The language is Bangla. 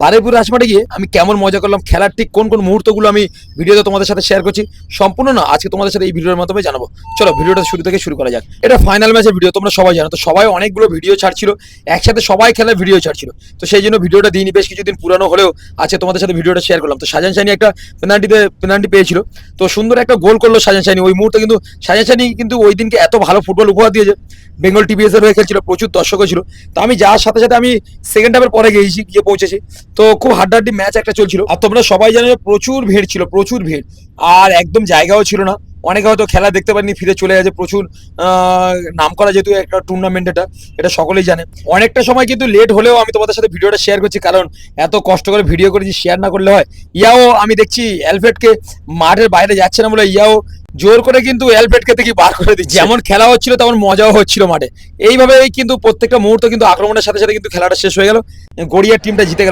বারুইপুর রাজমাঠে গিয়ে আমি কেমন মজা করলাম, খেলার ঠিক কোন কোন মুহূর্তগুলো আমি ভিডিওতে তোমাদের সাথে শেয়ার করছি সম্পূর্ণ না আজকে তোমাদের সাথে এই ভিডিওর মাধ্যমে জানাবো। চলো ভিডিওটা শুরু থেকে শুরু করা যাক। এটা ফাইনাল ম্যাচের ভিডিও, তোমরা সবাই জানো। তো সবাই অনেকগুলো ভিডিও ছাড়ছিল, একসাথে সবাই খেলার ভিডিও ছাড়ছিল। তো সেই জন্য ভিডিওটা দিইনি, বেশ কিছুদিন পুরানো হলেও আজকে তোমাদের সাথে ভিডিওটা শেয়ার করলাম। তো সাজান শাইনি একটা পেনাল্টি পেয়েছিল, তো সুন্দর একটা গোল করলো সাজান শাইনি ওই মুহূর্তে। কিন্তু সাজান শাইনি কিন্তু ওই দিনকে এত ভালো ফুটবল উপহার দিয়েছে, বেঙ্গল টিভিএস এর হয়ে খেলছিল, প্রচুর দর্শকও ছিল। তো আমি যাওয়ার সাথে সাথে আমি সেকেন্ড হাফের পরে গিয়ে পৌঁছেছি। তো খুব হাড্ডাহাড্ডি ম্যাচ একটা চলছিল, আর তোমরা সবাই জানো যে প্রচুর ভিড় ছিল, প্রচুর ভিড়, আর একদম জায়গাও ছিল না। অনেকে হয়তো খেলা দেখতে পারেনি, ফিরে চলে গেছে। প্রচুর নাম করা যেহেতু একটা টুর্নামেন্ট, এটা সকলেই জানে। অনেকটা সময় কিন্তু লেট হলেও আমি তোমাদের সাথে ভিডিওটা শেয়ার করছি, কারণ এত কষ্ট করে ভিডিও করেছি, শেয়ার না করলে হয়। ইয়াও আমি দেখছি অ্যালফ্রেডকে মাঠের বাইরে যাচ্ছে না বলে ইয়াও জোর করে কিন্তু অ্যালফ্রেডকে থেকে বার করে দিচ্ছে। যেমন খেলা হচ্ছিল তেমন মজাও হচ্ছিল মাঠে। এইভাবেই কিন্তু প্রত্যেকটা মুহূর্ত কিন্তু আক্রমণের সাথে সাথে কিন্তু খেলাটা শেষ হয়ে গেল, গড়িয়ার টিমটা জিতে গেল।